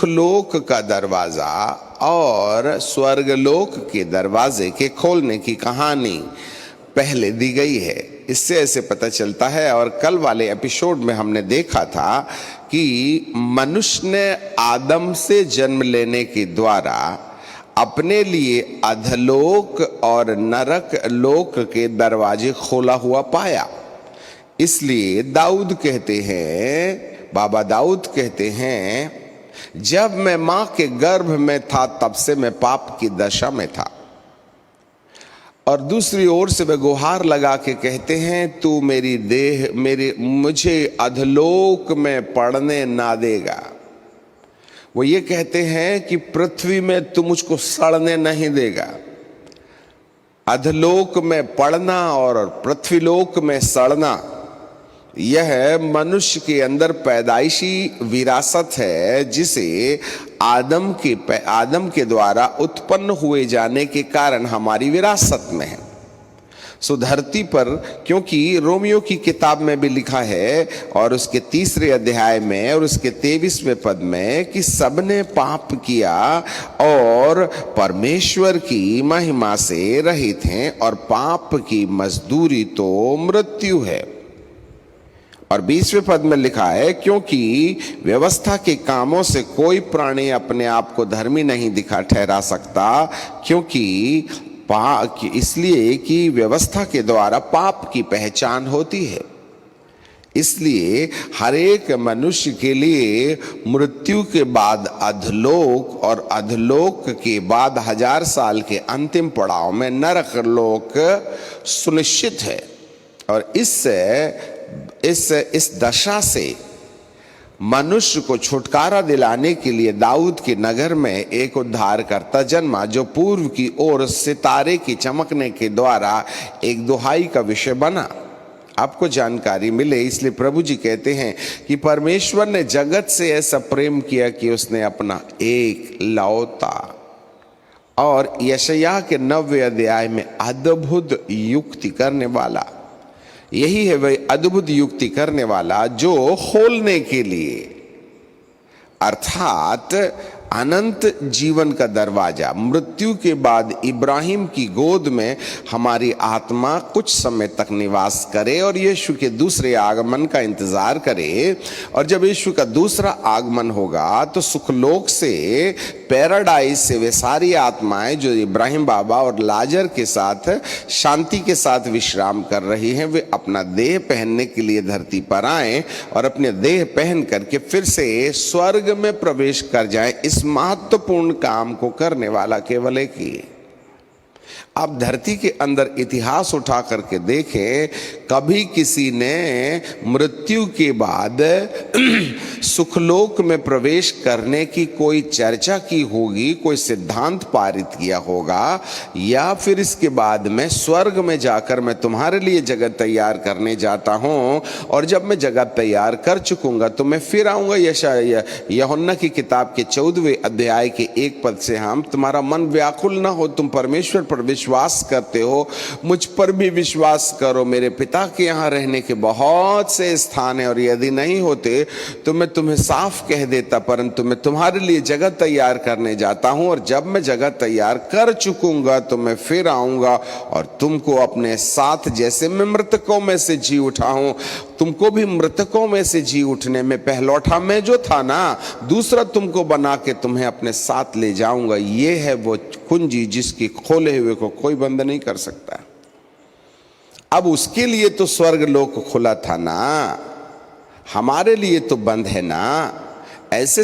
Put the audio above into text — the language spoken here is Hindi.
सुखलोक का दरवाजा और स्वर्गलोक के दरवाजे के खोलने की कहानी पहले दी गई है। इससे ऐसे पता चलता है, और कल वाले एपिसोड में हमने देखा था कि मनुष्य ने आदम से जन्म लेने के द्वारा अपने लिए अधलोक और नरक लोक के दरवाजे खोला हुआ पाया। इसलिए दाऊद कहते हैं, बाबा दाऊद कहते हैं, जब मैं मां के गर्भ में था तब से मैं पाप की दशा में था। और दूसरी ओर से वे गुहार लगा के कहते हैं, तू मेरी देह मुझे अधलोक में पड़ने ना देगा। वो ये कहते हैं कि पृथ्वी में तू मुझको सड़ने नहीं देगा। अधलोक में पड़ना और पृथ्वीलोक में सड़ना, यह मनुष्य के अंदर पैदाइशी विरासत है, जिसे आदम के द्वारा उत्पन्न हुए जाने के कारण हमारी विरासत में है। सो धरती पर, क्योंकि रोमियो की किताब में भी लिखा है और उसके 3 अध्याय में और उसके 23वें पद में कि सबने पाप किया और परमेश्वर की महिमा से रहित हैं और पाप की मजदूरी तो मृत्यु है। और 20वें पद में लिखा है, क्योंकि व्यवस्था के कामों से कोई प्राणी अपने आप को धर्मी नहीं ठहरा सकता, क्योंकि इसलिए कि व्यवस्था के द्वारा पाप की पहचान होती है। इसलिए हर एक मनुष्य के लिए मृत्यु के बाद अधलोक और अधलोक के बाद 1000 साल के अंतिम पड़ाव में नरक लोक सुनिश्चित है। और इस दशा से मनुष्य को छुटकारा दिलाने के लिए दाऊद के नगर में एक उद्धारकर्ता जन्मा, जो पूर्व की ओर सितारे की चमकने के द्वारा एक दुहाई का विषय बना। आपको जानकारी मिले, इसलिए प्रभु जी कहते हैं कि परमेश्वर ने जगत से ऐसा प्रेम किया कि उसने अपना एक लौता, और यशायाह के 9वें अध्याय में अद्भुत युक्ति करने वाला, यही है वह अद्भुत युक्ति करने वाला जो खोलने के लिए, अर्थात अनंत जीवन का दरवाजा, मृत्यु के बाद इब्राहिम की गोद में हमारी आत्मा कुछ समय तक निवास करे और यीशु के दूसरे आगमन का इंतजार करे। और जब यीशु का दूसरा आगमन होगा तो सुखलोक से, पैराडाइज से वे सारी आत्माएं जो इब्राहिम बाबा और लाजर के साथ शांति के साथ विश्राम कर रही हैं, वे अपना देह पहनने के लिए धरती पर आएं और अपने देह पहन करके फिर से स्वर्ग में प्रवेश कर जाएं। इस महत्वपूर्ण काम को करने वाला केवल एक ही है। आप धरती के अंदर इतिहास उठा करके देखें, कभी किसी ने मृत्यु के बाद सुखलोक में प्रवेश करने की कोई चर्चा की होगी, कोई सिद्धांत पारित किया होगा, या फिर इसके बाद में स्वर्ग में जाकर मैं तुम्हारे लिए जगह तैयार करने जाता हूं और जब मैं जगह तैयार कर चुकूंगा तो मैं फिर आऊंगा। यूहन्ना की किताब के 14वें अध्याय के 1 पद से, हम तुम्हारा मन व्याकुल ना हो, तुम परमेश्वर पर विश्वास करते हो, मुझ पर भी विश्वास करो। मेरे पिता के यहाँ रहने के बहुत से स्थान हैं और यदि नहीं होते तो मैं तुम्हें साफ कह देता, परंतु मैं तुम्हारे लिए जगह तैयार करने जाता हूं और जब मैं जगह तैयार कर चुकूंगा तो मैं फिर आऊंगा और तुमको अपने साथ, जैसे मैं मृतकों में से जी उठा हूं, तुमको भी मृतकों में से जी उठने में पहलौठा मैं जो था ना, दूसरा तुमको बना के तुम्हें अपने साथ ले जाऊंगा। ये है वो कुंजी जिसकी खोले हुए को कोई बंद नहीं कर सकता। अब उसके लिए तो स्वर्ग लोक खुला था ना, हमारे लिए तो बंद है ना। ऐसे